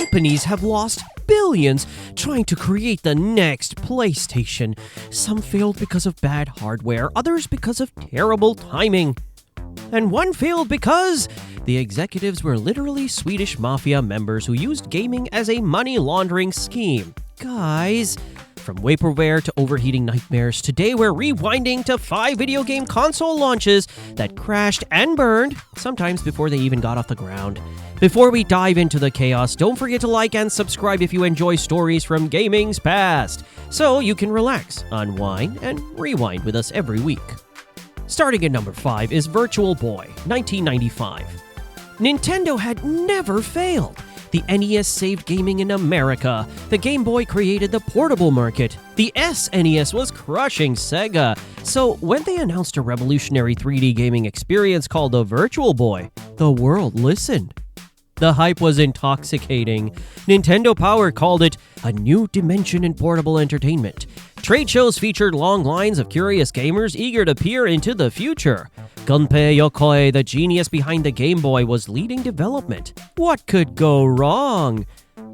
companies have lost billions trying to create the next PlayStation. Some failed because of bad hardware, others because of terrible timing. And one failed because the executives were literally Swedish mafia members who used gaming as a money laundering scheme. Guys, from vaporware to overheating nightmares, today we're rewinding to 5 video game console launches that crashed and burned, sometimes before they even got off the ground. Before we dive into the chaos, don't forget to like and subscribe if you enjoy stories from gaming's past, so you can relax, unwind, and rewind with us every week. Starting at number 5 is Virtual Boy, 1995. Nintendo had never failed. The NES saved gaming in America. The Game Boy created the portable market. The SNES was crushing Sega. So when they announced a revolutionary 3D gaming experience called the Virtual Boy, the world listened. The hype was intoxicating. Nintendo Power called it a new dimension in portable entertainment. Trade shows featured long lines of curious gamers eager to peer into the future. Gunpei Yokoi, the genius behind the Game Boy, was leading development. What could go wrong?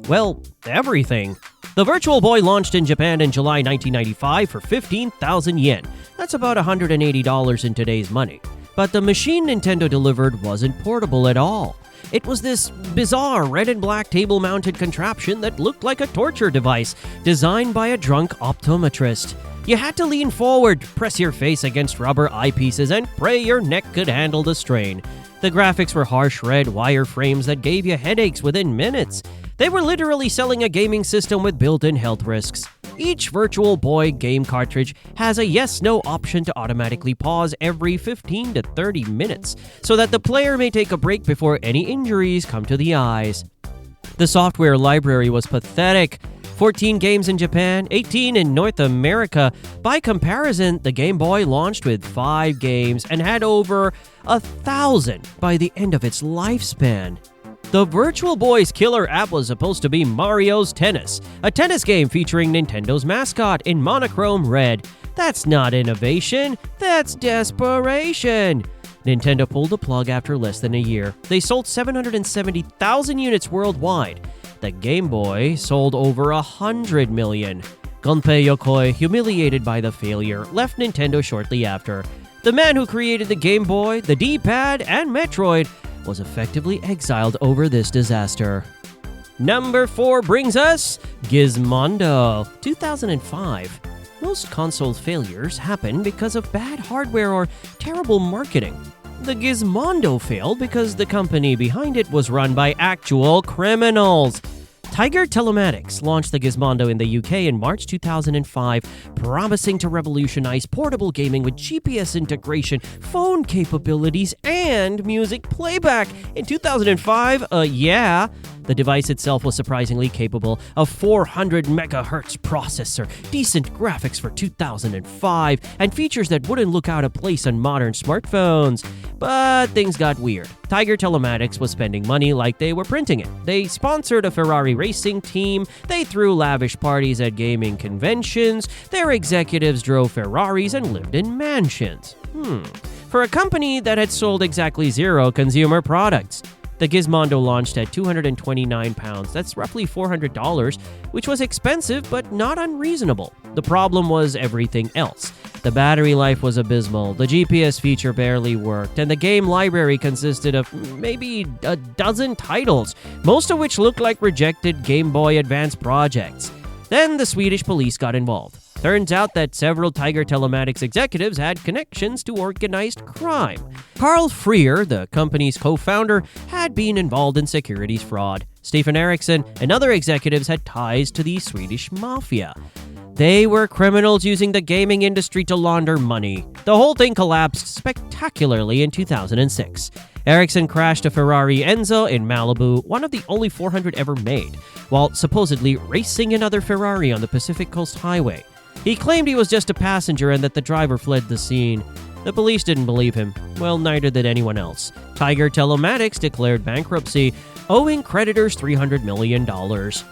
Well, everything. The Virtual Boy launched in Japan in July 1995 for 15,000 yen. That's about $180 in today's money. But the machine Nintendo delivered wasn't portable at all. It was this bizarre red and black table-mounted contraption that looked like a torture device designed by a drunk optometrist. You had to lean forward, press your face against rubber eyepieces, and pray your neck could handle the strain. The graphics were harsh red wireframes that gave you headaches within minutes. They were literally selling a gaming system with built-in health risks. Each Virtual Boy game cartridge has a yes-no option to automatically pause every 15 to 30 minutes, so that the player may take a break before any injuries come to the eyes. The software library was pathetic. 14 games in Japan, 18 in North America. By comparison, the Game Boy launched with 5 games and had over 1,000 by the end of its lifespan. The Virtual Boy's killer app was supposed to be Mario's Tennis, a tennis game featuring Nintendo's mascot in monochrome red. That's not innovation, that's desperation. Nintendo pulled the plug after less than a year. They sold 770,000 units worldwide. The Game Boy sold over 100 million. Gunpei Yokoi, humiliated by the failure, left Nintendo shortly after. The man who created the Game Boy, the D-pad, and Metroid was effectively exiled over this disaster. Number 4 brings us Gizmondo, 2005. Most console failures happen because of bad hardware or terrible marketing. The Gizmondo failed because the company behind it was run by actual criminals. Tiger Telematics launched the Gizmondo in the UK in March 2005, promising to revolutionize portable gaming with GPS integration, phone capabilities, and music playback. In 2005, the device itself was surprisingly capable. A 400 megahertz processor, decent graphics for 2005, and features that wouldn't look out of place on modern smartphones. But things got weird. Tiger Telematics was spending money like they were printing it. They sponsored a Ferrari racing team, they threw lavish parties at gaming conventions, their executives drove Ferraris and lived in mansions. For a company that had sold exactly 0 consumer products. The Gizmondo launched at £229, that's roughly $400, which was expensive but not unreasonable. The problem was everything else. The battery life was abysmal, the GPS feature barely worked, and the game library consisted of maybe a dozen titles, most of which looked like rejected Game Boy Advance projects. Then the Swedish police got involved. Turns out that several Tiger Telematics executives had connections to organized crime. R.E.A.L, the company's co-founder, had been involved in securities fraud. Stefan Eriksson and other executives had ties to the Swedish mafia. They were criminals using the gaming industry to launder money. The whole thing collapsed spectacularly in 2006. Eriksson crashed a Ferrari Enzo in Malibu, one of the only 400 ever made, while supposedly racing another Ferrari on the Pacific Coast Highway. He claimed he was just a passenger and that the driver fled the scene. The police didn't believe him. Well, neither did anyone else. Tiger Telematics declared bankruptcy, owing creditors $300 million.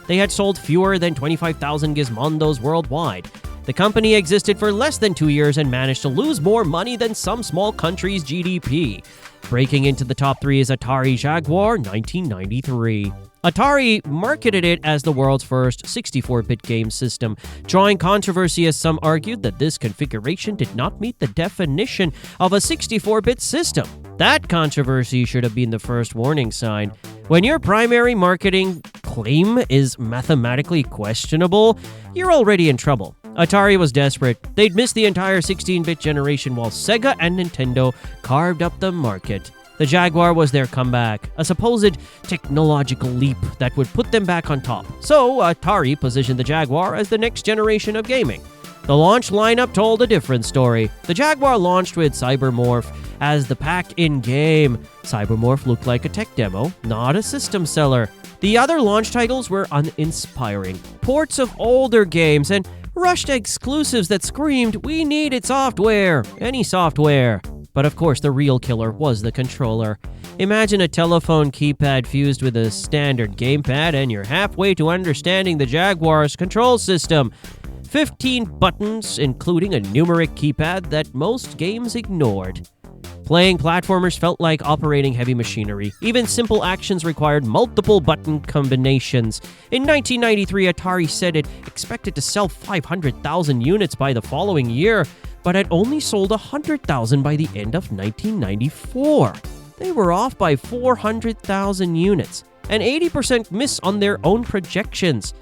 They had sold fewer than 25,000 Gizmondos worldwide. The company existed for less than 2 years and managed to lose more money than some small countries' GDP. Breaking into the top 3 is Atari Jaguar, 1993. Atari marketed it as the world's first 64-bit game system, drawing controversy as some argued that this configuration did not meet the definition of a 64-bit system. That controversy should have been the first warning sign. When your primary marketing claim is mathematically questionable, you're already in trouble. Atari was desperate. They'd missed the entire 16-bit generation while Sega and Nintendo carved up the market. The Jaguar was their comeback, a supposed technological leap that would put them back on top. So, Atari positioned the Jaguar as the next generation of gaming. The launch lineup told a different story. The Jaguar launched with Cybermorph as the pack-in game. Cybermorph looked like a tech demo, not a system seller. The other launch titles were uninspiring. Ports of older games and rushed exclusives that screamed, "We needed software, any software." But of course, the real killer was the controller. Imagine a telephone keypad fused with a standard gamepad, and you're halfway to understanding the Jaguar's control system. 15 buttons, including a numeric keypad that most games ignored. Playing platformers felt like operating heavy machinery. Even simple actions required multiple button combinations. In 1993, Atari said it expected to sell 500,000 units by the following year, but had only sold 100,000 by the end of 1994. They were off by 400,000 units, an 80% miss on their own projections.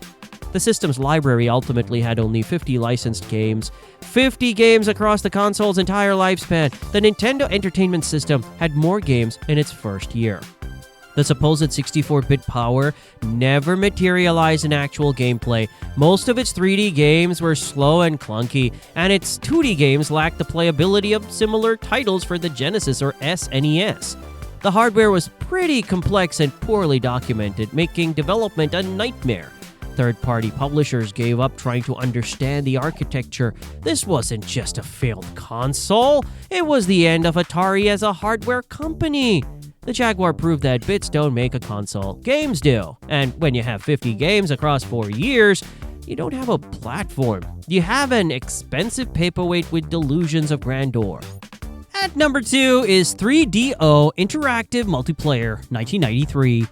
The system's library ultimately had only 50 licensed games. 50 games across the console's entire lifespan. The Nintendo Entertainment System had more games in its first year. The supposed 64-bit power never materialized in actual gameplay. Most of its 3D games were slow and clunky, and its 2D games lacked the playability of similar titles for the Genesis or SNES. The hardware was pretty complex and poorly documented, making development a nightmare. Third-party publishers gave up trying to understand the architecture. This wasn't just a failed console, it was the end of Atari as a hardware company. The Jaguar proved that bits don't make a console, games do. And when you have 50 games across 4 years, you don't have a platform. You have an expensive paperweight with delusions of grandeur. At number 2 is 3DO Interactive Multiplayer, 1993.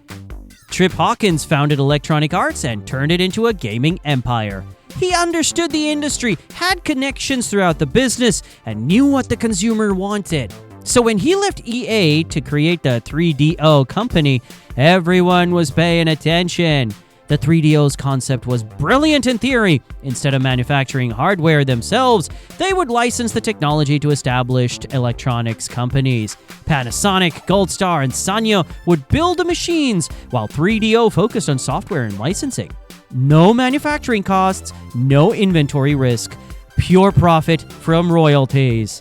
Trip Hawkins founded Electronic Arts and turned it into a gaming empire. He understood the industry, had connections throughout the business, and knew what the consumer wanted. So when he left EA to create the 3DO company, everyone was paying attention. The 3DO's concept was brilliant in theory. Instead of manufacturing hardware themselves, they would license the technology to established electronics companies. Panasonic, Gold Star, and Sanyo would build the machines, while 3DO focused on software and licensing. No manufacturing costs, no inventory risk. Pure profit from royalties.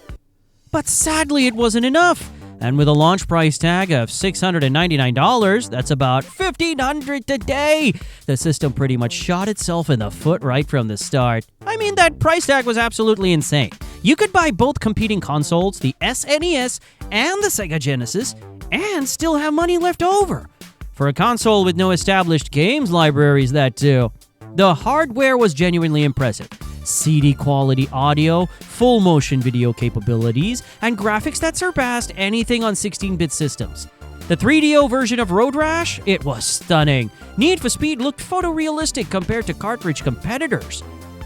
But sadly, it wasn't enough. And with a launch price tag of $699, that's about $1,500 today, the system pretty much shot itself in the foot right from the start. I mean, that price tag was absolutely insane. You could buy both competing consoles, the SNES and the Sega Genesis, and still have money left over. For a console with no established games libraries, that too. The hardware was genuinely impressive. CD quality audio, full motion video capabilities, and graphics that surpassed anything on 16-bit systems. The 3DO version of Road Rash, it was stunning. Need for Speed looked photorealistic compared to cartridge competitors.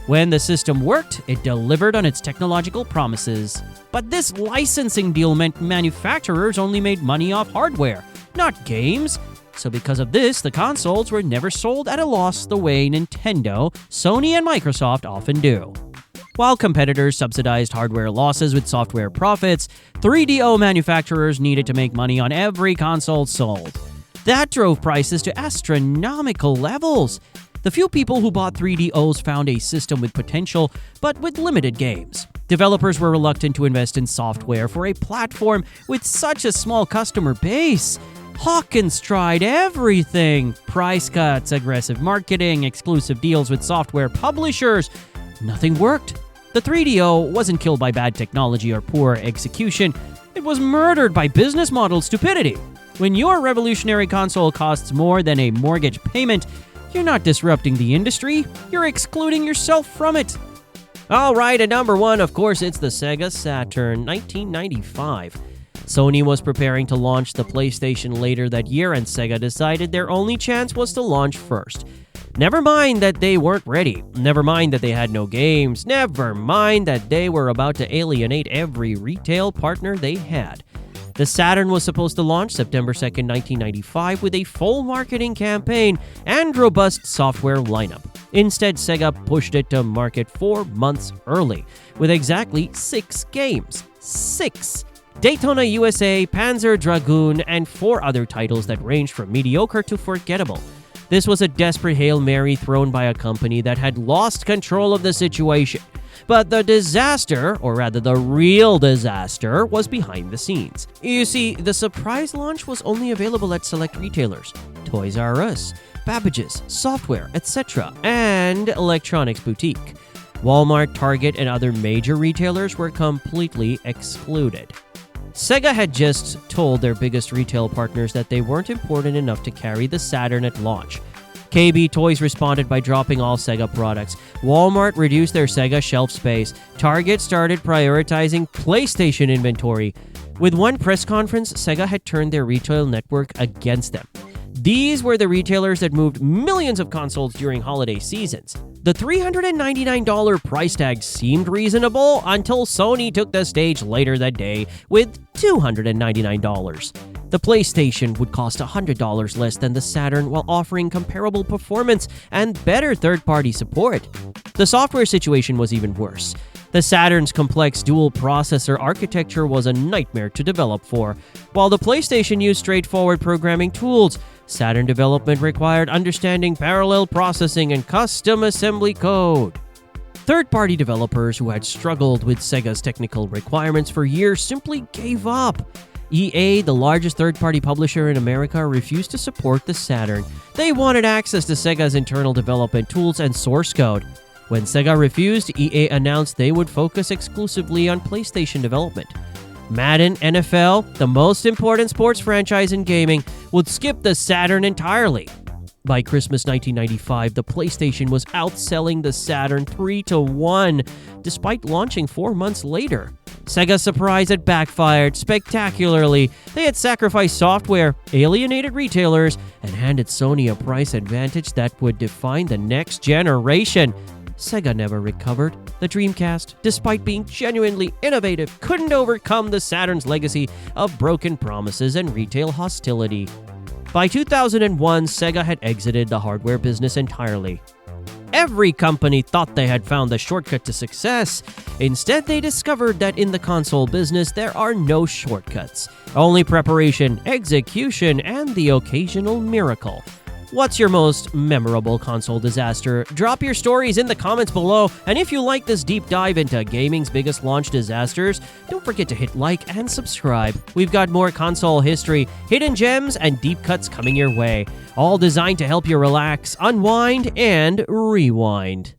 When the system worked, it delivered on its technological promises. But this licensing deal meant manufacturers only made money off hardware, not games. So because of this, the consoles were never sold at a loss the way Nintendo, Sony, and Microsoft often do. While competitors subsidized hardware losses with software profits, 3DO manufacturers needed to make money on every console sold. That drove prices to astronomical levels. The few people who bought 3DOs found a system with potential, but with limited games. Developers were reluctant to invest in software for a platform with such a small customer base. Hawkins tried everything. Price cuts, aggressive marketing, exclusive deals with software publishers. Nothing worked. The 3DO wasn't killed by bad technology or poor execution. It was murdered by business model stupidity. When your revolutionary console costs more than a mortgage payment, you're not disrupting the industry, you're excluding yourself from it. All right, at number 1, of course, it's the Sega Saturn, 1995. Sony was preparing to launch the PlayStation later that year, and Sega decided their only chance was to launch first. Never mind that they weren't ready. Never mind that they had no games. Never mind that they were about to alienate every retail partner they had. The Saturn was supposed to launch September 2nd, 1995 with a full marketing campaign and robust software lineup. Instead, Sega pushed it to market 4 months early with exactly 6 games. 6! Daytona USA, Panzer Dragoon, and 4 other titles that ranged from mediocre to forgettable. This was a desperate Hail Mary thrown by a company that had lost control of the situation. But the disaster, or rather the real disaster, was behind the scenes. You see, the surprise launch was only available at select retailers: Toys R Us, Babbage's, Software, etc., and Electronics Boutique. Walmart, Target, and other major retailers were completely excluded. Sega had just told their biggest retail partners that they weren't important enough to carry the Saturn at launch. KB Toys responded by dropping all Sega products. Walmart reduced their Sega shelf space. Target started prioritizing PlayStation inventory. With one press conference, Sega had turned their retail network against them. These were the retailers that moved millions of consoles during holiday seasons. The $399 price tag seemed reasonable until Sony took the stage later that day with $299. The PlayStation would cost $100 less than the Saturn while offering comparable performance and better third-party support. The software situation was even worse. The Saturn's complex dual-processor architecture was a nightmare to develop for. While the PlayStation used straightforward programming tools, Saturn development required understanding parallel processing and custom assembly code. Third-party developers who had struggled with Sega's technical requirements for years simply gave up. EA, the largest third-party publisher in America, refused to support the Saturn. They wanted access to Sega's internal development tools and source code. When Sega refused, EA announced they would focus exclusively on PlayStation development. Madden NFL, the most important sports franchise in gaming, would skip the Saturn entirely. By Christmas 1995, the PlayStation was outselling the Saturn 3-1, despite launching 4 months later. Sega's surprise had backfired spectacularly. They had sacrificed software, alienated retailers, and handed Sony a price advantage that would define the next generation. Sega never recovered. The Dreamcast, despite being genuinely innovative, couldn't overcome the Saturn's legacy of broken promises and retail hostility. By 2001, Sega had exited the hardware business entirely. Every company thought they had found the shortcut to success. Instead, they discovered that in the console business, there are no shortcuts. Only preparation, execution, and the occasional miracle. What's your most memorable console disaster? Drop your stories in the comments below, and if you like this deep dive into gaming's biggest launch disasters, don't forget to hit like and subscribe. We've got more console history, hidden gems, and deep cuts coming your way, all designed to help you relax, unwind, and rewind.